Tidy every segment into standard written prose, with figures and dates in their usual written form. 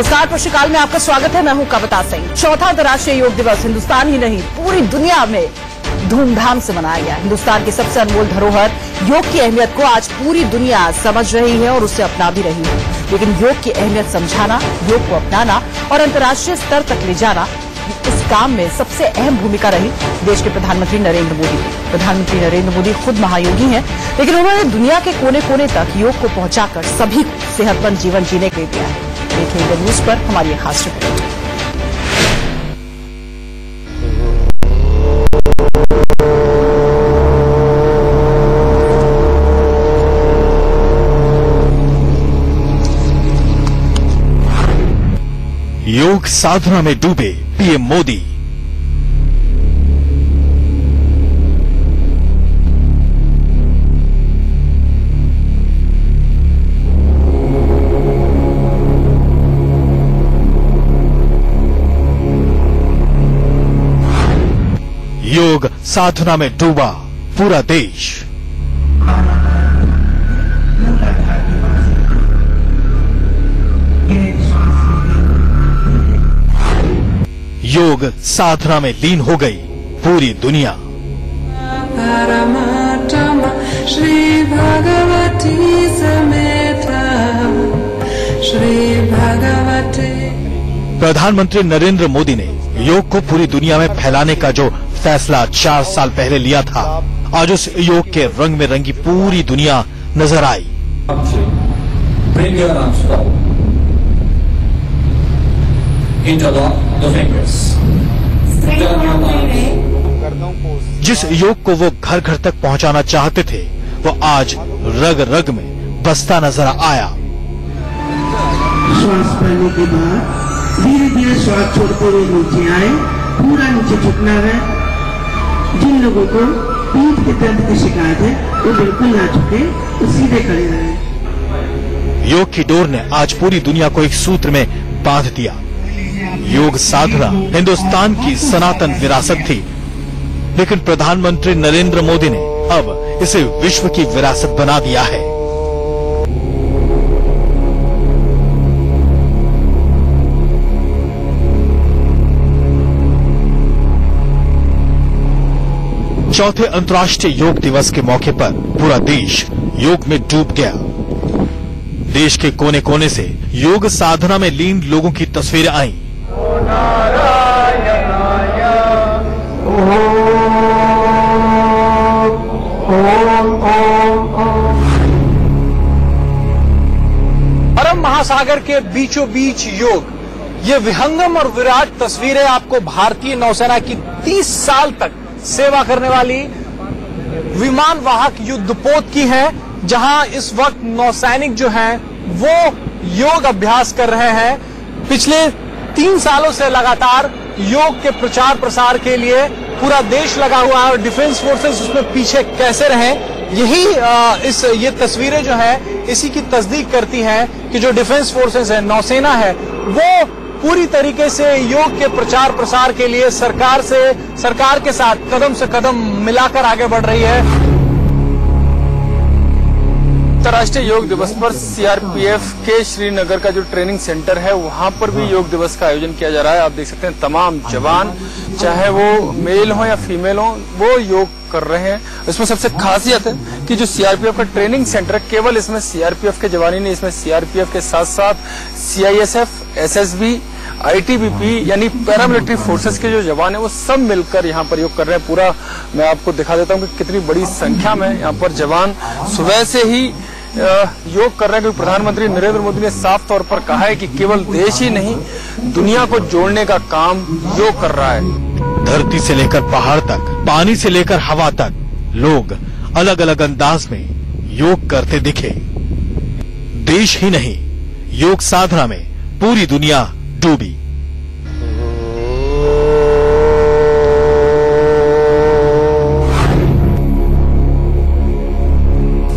नमस्कार, प्रश्नकाल में आपका स्वागत है। मैं हूं कविता सिंह। चौथा अंतर्राष्ट्रीय योग दिवस हिंदुस्तान ही नहीं पूरी दुनिया में धूमधाम से मनाया गया। हिंदुस्तान की सबसे अनमोल धरोहर योग की अहमियत को आज पूरी दुनिया समझ रही है और उससे अपना भी रही है। लेकिन योग की अहमियत समझाना, योग को अपनाना और अंतर्राष्ट्रीय स्तर तक ले जाना, इस काम में सबसे अहम भूमिका रही देश के प्रधानमंत्री नरेंद्र मोदी। प्रधानमंत्री नरेंद्र मोदी खुद महायोगी हैं, लेकिन उन्होंने दुनिया के कोने कोने तक योग को पहुंचाकर सभी को सेहतमंद जीवन जीने के लिए दिया है। देखिए इंडिया न्यूज पर हमारी खास रिपोर्ट। योग साधना में डूबे पीएम मोदी। योग साधना में डूबा पूरा देश। योग साधना में लीन हो गई पूरी दुनिया। श्री भगवती समेता श्री भगवती। प्रधानमंत्री नरेंद्र मोदी ने योग को पूरी दुनिया में फैलाने का जो फैसला 4 साल पहले लिया था, आज उस योग के रंग में रंगी पूरी दुनिया नजर आई। जिस योग को वो घर घर तक पहुंचाना चाहते थे, वो आज रग रग में बसता नजर आया। श्वास लेने के बाद धीरे धीरे श्वास छोड़ते हुए नीचे आए, पूरा नीचे झुकना है। जिन लोगों को पीठ के दर्द की शिकायत है, वो बिल्कुल ना झुके, वो सीधे खड़े रहे। योग की डोर ने आज पूरी दुनिया को एक सूत्र में बांध दिया। योग साधना हिंदुस्तान की सनातन विरासत थी, लेकिन प्रधानमंत्री नरेंद्र मोदी ने अब इसे विश्व की विरासत बना दिया है। चौथे अंतर्राष्ट्रीय योग दिवस के मौके पर पूरा देश योग में डूब गया। देश के कोने कोने से योग साधना में लीन लोगों की तस्वीरें आईं। अरब महासागर के बीचों बीच योग, ये विहंगम और विराट तस्वीरें आपको भारतीय नौसेना की 30 साल तक सेवा करने वाली विमान वाहक युद्धपोत की है, जहां इस वक्त नौसैनिक जो हैं वो योग अभ्यास कर रहे हैं। पिछले 3 सालों से लगातार योग के प्रचार प्रसार के लिए पूरा देश लगा हुआ है और डिफेंस फोर्सेस उसमें पीछे कैसे रहें, यही ये तस्वीरें जो है इसी की तस्दीक करती हैं कि जो डिफेंस फोर्सेस है, नौसेना है, वो पूरी तरीके से योग के प्रचार प्रसार के लिए सरकार के साथ कदम से कदम मिलाकर आगे बढ़ रही है। अंतर्राष्ट्रीय योग दिवस पर सीआरपीएफ के श्रीनगर का जो ट्रेनिंग सेंटर है, वहां पर भी योग दिवस का आयोजन किया जा रहा है। आप देख सकते हैं तमाम जवान, चाहे वो मेल हो या फीमेल हो, वो योग कर रहे हैं। इसमें सबसे खासियत है कि जो सीआरपीएफ का ट्रेनिंग सेंटर है, केवल इसमें सीआरपीएफ के जवान ही नहीं, इसमें सीआरपीएफ के साथ साथ सीआईएसएफ, एसएसबी, आईटीबीपी यानी पैरामिलिट्री फोर्सेस के जो जवान है वो सब मिलकर यहाँ पर योग कर रहे हैं। पूरा मैं आपको दिखा देता हूँ कि कितनी बड़ी संख्या में यहाँ पर जवान सुबह से ही योग कर रहे हैं, क्योंकि प्रधानमंत्री नरेंद्र मोदी ने साफ तौर पर कहा है कि केवल देश ही नहीं, दुनिया को जोड़ने का काम योग कर रहा है। धरती से लेकर पहाड़ तक, पानी से लेकर हवा तक, लोग अलग अलग अंदाज में योग करते दिखे। देश ही नहीं, योग साधना में पूरी दुनिया डूबी।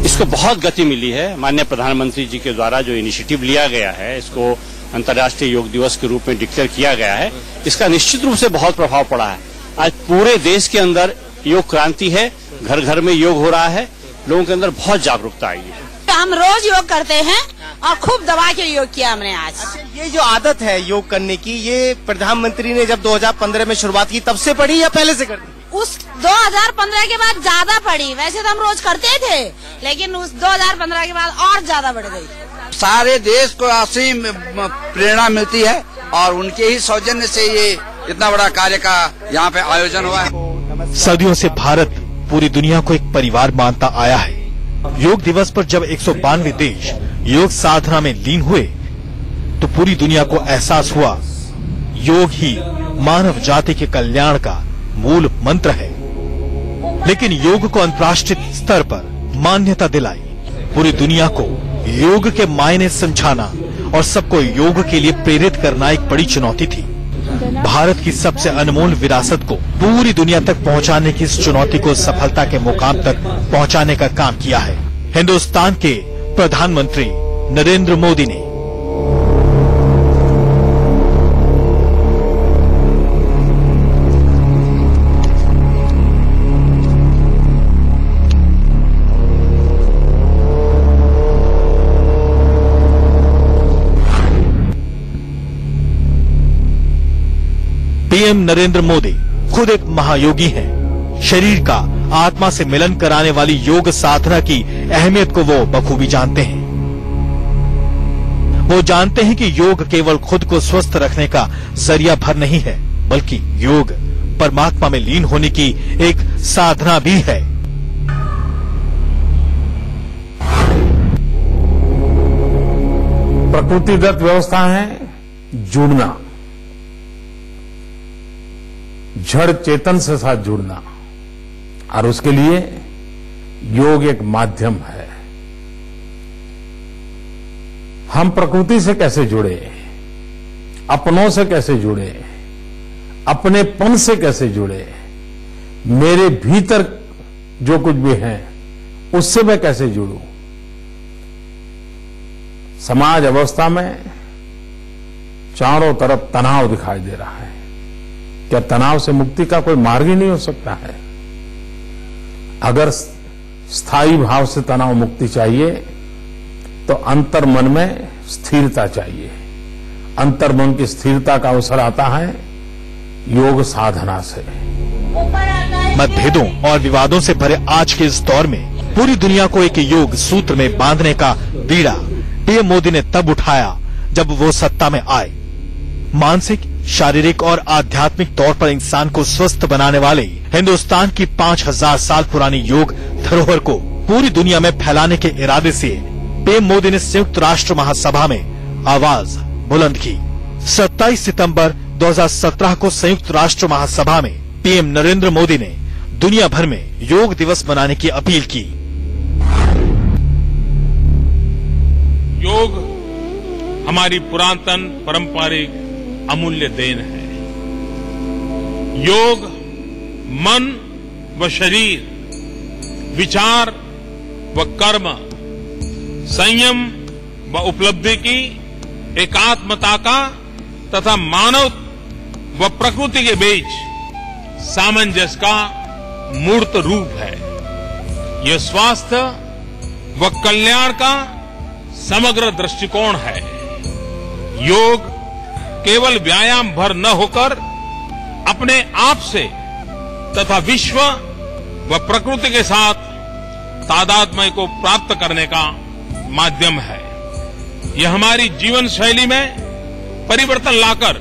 इसको बहुत गति मिली है। माननीय प्रधानमंत्री जी के द्वारा जो इनिशिएटिव लिया गया है, इसको अंतर्राष्ट्रीय योग दिवस के रूप में डिक्लेयर किया गया है, इसका निश्चित रूप से बहुत प्रभाव पड़ा है। आज पूरे देश के अंदर योग क्रांति है, घर घर में योग हो रहा है, लोगों के अंदर बहुत जागरूकता आई है। हम रोज योग करते हैं और खूब दबा के योग किया हमने आज। ये जो आदत है योग करने की, ये प्रधानमंत्री ने जब 2015 में शुरुआत की तब से पड़ी या पहले से करती? उस 2015 के बाद ज्यादा पड़ी। वैसे तो हम रोज करते थे, लेकिन उस 2015 के बाद और ज्यादा बढ़ गई। सारे देश को असीम प्रेरणा मिलती है और उनके ही सौजन्य से ये इतना बड़ा कार्य का यहाँ पे आयोजन हुआ है। सदियों से भारत पूरी दुनिया को एक परिवार मानता आया है। योग दिवस पर जब 192 देश योग साधना में लीन हुए तो पूरी दुनिया को एहसास हुआ योग ही मानव जाति के कल्याण का मूल मंत्र है। लेकिन योग को अंतर्राष्ट्रीय स्तर पर मान्यता दिलाई, पूरी दुनिया को योग के मायने समझाना और सबको योग के लिए प्रेरित करना एक बड़ी चुनौती थी। भारत की सबसे अनमोल विरासत को पूरी दुनिया तक पहुंचाने की इस चुनौती को सफलता के मुकाम तक पहुंचाने का काम किया है हिंदुस्तान के प्रधानमंत्री नरेंद्र मोदी ने। पीएम नरेंद्र मोदी खुद एक महायोगी हैं। शरीर का आत्मा से मिलन कराने वाली योग साधना की अहमियत को वो बखूबी जानते हैं। वो जानते हैं कि योग केवल खुद को स्वस्थ रखने का जरिया भर नहीं है, बल्कि योग परमात्मा में लीन होने की एक साधना भी है। प्रकृतिदत्त व्यवस्था है जुड़ना, जड़ चेतन से साथ जुड़ना, और उसके लिए योग एक माध्यम है। हम प्रकृति से कैसे जुड़े, अपनों से कैसे जुड़े, अपनेपन से कैसे जुड़े, मेरे भीतर जो कुछ भी है उससे मैं कैसे जुड़ूं। समाज अवस्था में चारों तरफ तनाव दिखाई दे रहा है। क्या तनाव से मुक्ति का कोई मार्ग ही नहीं हो सकता है? अगर स्थायी भाव से तनाव मुक्ति चाहिए तो अंतर मन में स्थिरता चाहिए। अंतर मन की स्थिरता का अवसर आता है योग साधना से। मतभेदों और विवादों से भरे आज के इस दौर में पूरी दुनिया को एक योग सूत्र में बांधने का बीड़ा पीएम मोदी ने तब उठाया जब वो सत्ता में आए। मानसिक, शारीरिक और आध्यात्मिक तौर पर इंसान को स्वस्थ बनाने वाले हिंदुस्तान की 5000 साल पुरानी योग धरोहर को पूरी दुनिया में फैलाने के इरादे से पीएम मोदी ने संयुक्त राष्ट्र महासभा में आवाज बुलंद की। 27 सितंबर 2017 को संयुक्त राष्ट्र महासभा में पीएम नरेंद्र मोदी ने दुनिया भर में योग दिवस मनाने की अपील की। योग हमारी पुरातन पारंपरिक अमूल्य देन है। योग मन व शरीर, विचार व कर्म, संयम व उपलब्धि की एकात्मता का तथा मानव व प्रकृति के बीच सामंजस्य का मूर्त रूप है। यह स्वास्थ्य व कल्याण का समग्र दृष्टिकोण है। योग केवल व्यायाम भर न होकर अपने आप से तथा विश्व व प्रकृति के साथ तादात्म्य को प्राप्त करने का माध्यम है। यह हमारी जीवन शैली में परिवर्तन लाकर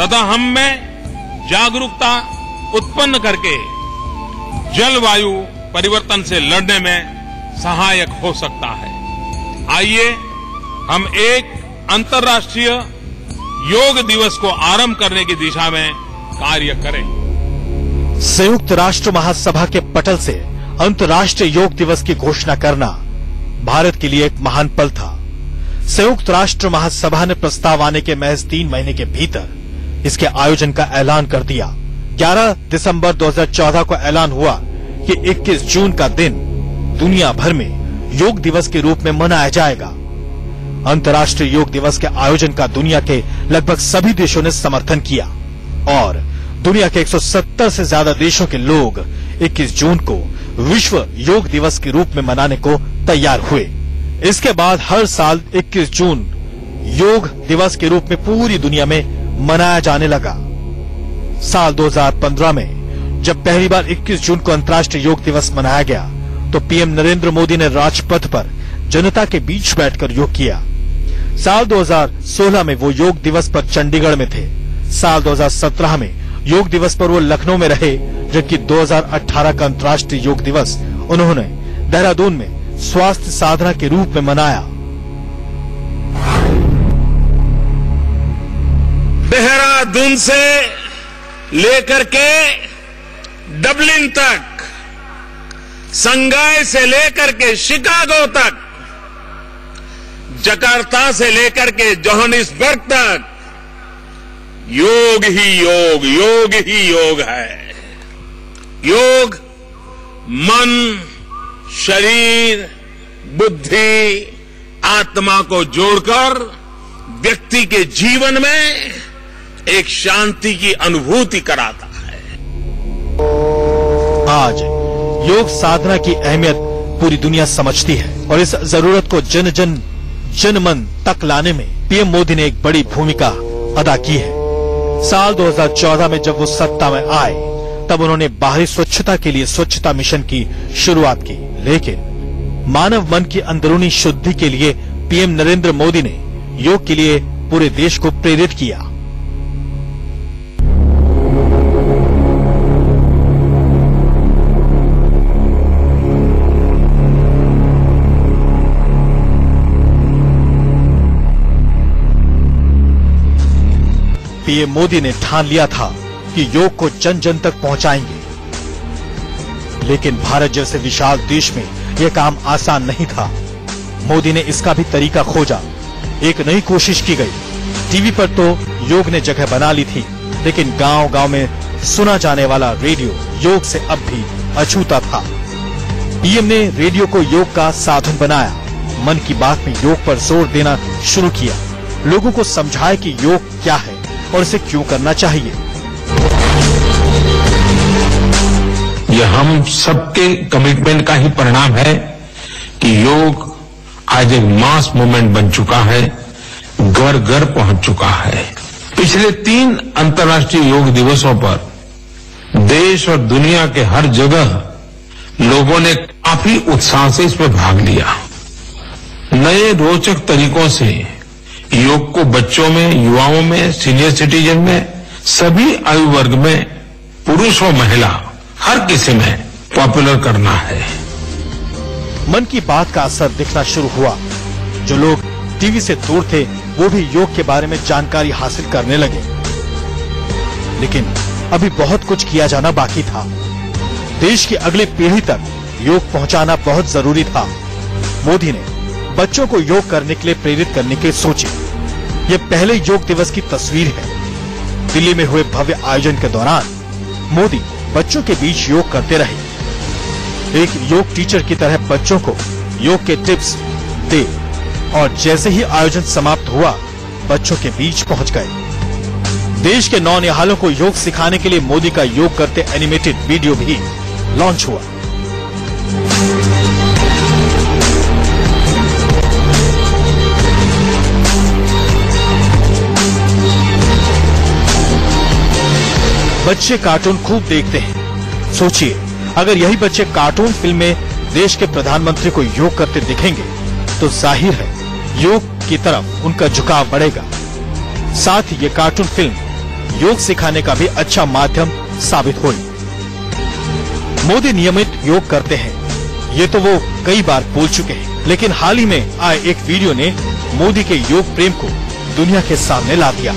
तथा हम में जागरूकता उत्पन्न करके जलवायु परिवर्तन से लड़ने में सहायक हो सकता है। आइए हम एक अंतर्राष्ट्रीय योग दिवस को आरंभ करने की दिशा में कार्य करें। संयुक्त राष्ट्र महासभा के पटल से अंतर्राष्ट्रीय योग दिवस की घोषणा करना भारत के लिए एक महान पल था। संयुक्त राष्ट्र महासभा ने प्रस्ताव आने के महज 3 महीने के भीतर इसके आयोजन का ऐलान कर दिया। 11 दिसंबर 2014 को ऐलान हुआ कि 21 जून का दिन दुनिया भर में योग दिवस के रूप में मनाया जाएगा। अंतर्राष्ट्रीय योग दिवस के आयोजन का दुनिया के लगभग सभी देशों ने समर्थन किया और दुनिया के 170 से ज्यादा देशों के लोग 21 जून को विश्व योग दिवस के रूप में मनाने को तैयार हुए। इसके बाद हर साल 21 जून योग दिवस के रूप में पूरी दुनिया में मनाया जाने लगा। साल 2015 में जब पहली बार 21 जून को अंतर्राष्ट्रीय योग दिवस मनाया गया तो पीएम नरेंद्र मोदी ने राजपथ पर जनता के बीच बैठकर योग किया। साल 2016 में वो योग दिवस पर चंडीगढ़ में थे। साल 2017 में योग दिवस पर वो लखनऊ में रहे, जबकि 2018 का अंतर्राष्ट्रीय योग दिवस उन्होंने देहरादून में स्वास्थ्य साधना के रूप में मनाया। देहरादून से लेकर के डबलिन तक, संघाई से लेकर के शिकागो तक, जकार्ता से लेकर के जोहानिसबर्ग तक योग ही योग, योग ही योग है। योग मन, शरीर, बुद्धि, आत्मा को जोड़कर व्यक्ति के जीवन में एक शांति की अनुभूति कराता है। आज योग साधना की अहमियत पूरी दुनिया समझती है और इस जरूरत को जन मन तक लाने में पीएम मोदी ने एक बड़ी भूमिका अदा की है। साल 2014 में जब वो सत्ता में आए तब उन्होंने बाहरी स्वच्छता के लिए स्वच्छता मिशन की शुरुआत की, लेकिन मानव मन की अंदरूनी शुद्धि के लिए पीएम नरेंद्र मोदी ने योग के लिए पूरे देश को प्रेरित किया। पीएम मोदी ने ठान लिया था कि योग को जन जन तक पहुंचाएंगे, लेकिन भारत जैसे विशाल देश में यह काम आसान नहीं था। मोदी ने इसका भी तरीका खोजा। एक नई कोशिश की गई। टीवी पर तो योग ने जगह बना ली थी, लेकिन गांव-गांव में सुना जाने वाला रेडियो योग से अब भी अछूता था। पीएम ने रेडियो को योग का साधन बनाया। मन की बात में योग पर जोर देना शुरू किया। लोगों को समझाया कि योग क्या है और इसे क्यों करना चाहिए। यह हम सबके कमिटमेंट का ही परिणाम है कि योग आज एक मास मूवमेंट बन चुका है, घर घर पहुंच चुका है। पिछले 3 अंतर्राष्ट्रीय योग दिवसों पर देश और दुनिया के हर जगह लोगों ने काफी उत्साह से इसमें भाग लिया। नए रोचक तरीकों से योग को बच्चों में, युवाओं में, सीनियर सिटीजन में, सभी आयु वर्ग में, पुरुष और महिला, हर किसी में पॉपुलर करना है। मन की बात का असर दिखना शुरू हुआ। जो लोग टीवी से दूर थे वो भी योग के बारे में जानकारी हासिल करने लगे, लेकिन अभी बहुत कुछ किया जाना बाकी था। देश की अगली पीढ़ी तक योग पहुंचाना बहुत जरूरी था। मोदी ने बच्चों को योग करने के लिए प्रेरित करने की सोची। ये पहले योग दिवस की तस्वीर है। दिल्ली में हुए भव्य आयोजन के दौरान मोदी बच्चों के बीच योग करते रहे। एक योग टीचर की तरह बच्चों को योग के टिप्स दे और जैसे ही आयोजन समाप्त हुआ बच्चों के बीच पहुंच गए। देश के नौनिहालों को योग सिखाने के लिए मोदी का योग करते एनिमेटेड वीडियो भी लॉन्च हुआ। बच्चे कार्टून खूब देखते हैं। सोचिए, अगर यही बच्चे कार्टून फिल्म में देश के प्रधानमंत्री को योग करते दिखेंगे तो जाहिर है योग की तरफ उनका झुकाव बढ़ेगा। साथ ही ये कार्टून फिल्म योग सिखाने का भी अच्छा माध्यम साबित हुई। मोदी नियमित योग करते हैं, ये तो वो कई बार बोल चुके हैं, लेकिन हाल ही में आए एक वीडियो ने मोदी के योग प्रेम को दुनिया के सामने ला दिया।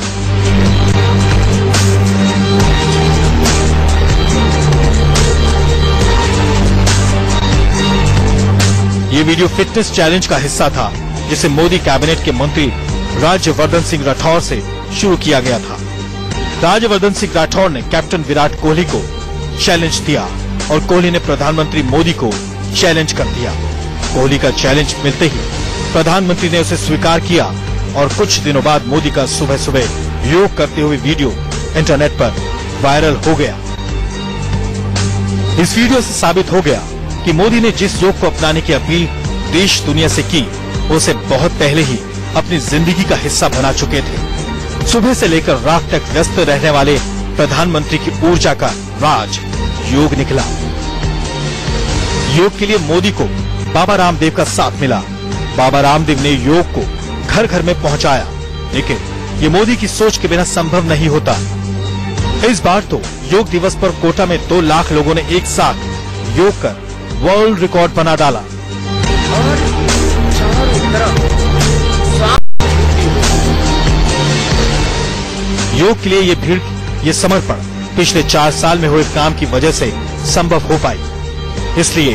ये वीडियो फिटनेस चैलेंज का हिस्सा था, जिसे मोदी कैबिनेट के मंत्री राज्यवर्धन सिंह राठौर से शुरू किया गया था। राज्यवर्धन सिंह राठौर ने कैप्टन विराट कोहली को चैलेंज दिया और कोहली ने प्रधानमंत्री मोदी को चैलेंज कर दिया। कोहली का चैलेंज मिलते ही प्रधानमंत्री ने उसे स्वीकार किया और कुछ दिनों बाद मोदी का सुबह सुबह योग करते हुए वीडियो इंटरनेट पर वायरल हो गया। इस वीडियो से साबित हो गया कि मोदी ने जिस योग को अपनाने की अपील देश दुनिया से की उसे बहुत पहले ही अपनी जिंदगी का हिस्सा बना चुके थे। सुबह से लेकर रात तक व्यस्त रहने वाले प्रधानमंत्री की ऊर्जा का राज योग निकला। योग के लिए मोदी को बाबा रामदेव का साथ मिला। बाबा रामदेव ने योग को घर घर में पहुंचाया, लेकिन ये मोदी की सोच के बिना संभव नहीं होता। इस बार तो योग दिवस पर कोटा में 2 लाख लोगों ने एक साथ योग कर वर्ल्ड रिकॉर्ड बना डाला। योग के लिए ये भीड़, ये समर्पण पिछले 4 साल में हुए काम की वजह से संभव हो पाई। इसलिए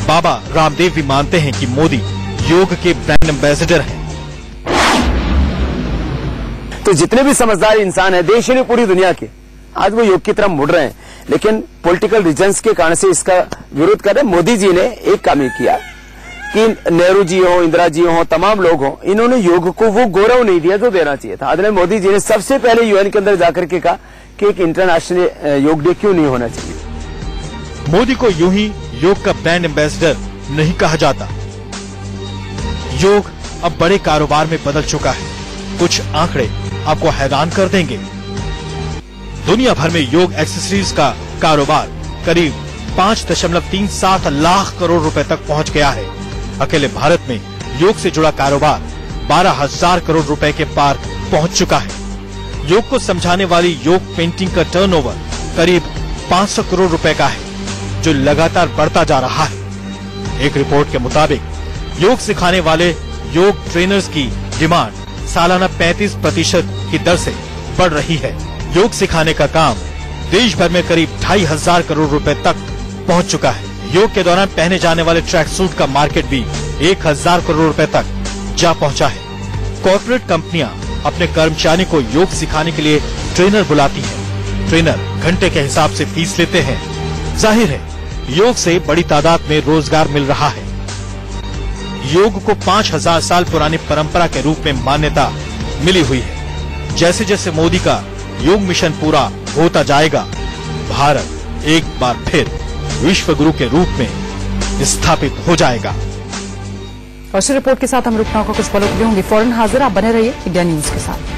बाबा रामदेव भी मानते हैं कि मोदी योग के ब्रांड एम्बेसडर हैं। तो जितने भी समझदार इंसान है देश ही पूरी दुनिया के, आज वो योग की तरफ मुड़ रहे हैं, लेकिन पॉलिटिकल रीजंस के कारण से इसका विरोध कर रहे। मोदी जी ने एक काम ही किया कि नेहरू जी हो, इंदिरा जी हो, तमाम लोग हो, इन्होंने योग को वो गौरव नहीं दिया जो देना चाहिए था। आदरणीय मोदी जी ने सबसे पहले यूएन के अंदर जाकर के कहा कि एक इंटरनेशनल योग डे क्यों नहीं होना चाहिए। मोदी को यूं ही योग का ब्रांड एम्बेसडर नहीं कहा जाता। योग अब बड़े कारोबार में बदल चुका है। कुछ आंकड़े आपको हैरान कर देंगे। दुनिया भर में योग एक्सेसरीज का कारोबार करीब 5.37 लाख करोड़ रुपए तक पहुंच गया है। अकेले भारत में योग से जुड़ा कारोबार 12,000 करोड़ रुपए के पार पहुंच चुका है। योग को समझाने वाली योग पेंटिंग का टर्नओवर करीब 500 करोड़ रुपए का है, जो लगातार बढ़ता जा रहा है। एक रिपोर्ट के मुताबिक योग सिखाने वाले योग ट्रेनर्स की डिमांड सालाना 35% की दर से बढ़ रही है। योग सिखाने का काम देश भर में करीब 2,500 करोड़ रुपए तक पहुंच चुका है। योग के दौरान पहने जाने वाले ट्रैक सूट का मार्केट भी 1,000 करोड़ रुपए तक जा पहुंचा है। कॉर्पोरेट कंपनियां अपने कर्मचारी को योग सिखाने के लिए ट्रेनर बुलाती हैं। ट्रेनर घंटे के हिसाब से फीस लेते हैं। जाहिर है योग से बड़ी तादाद में रोजगार मिल रहा है। योग को 5,000 साल पुरानी परंपरा के रूप में मान्यता मिली हुई है। जैसे जैसे मोदी का योग मिशन पूरा होता जाएगा, भारत एक बार फिर विश्व गुरु के रूप में स्थापित हो जाएगा। और इस रिपोर्ट के साथ हम रुकना का कुछ पलों के लिए होंगे फौरन हाजिर। आप बने रहिए इंडिया न्यूज के साथ।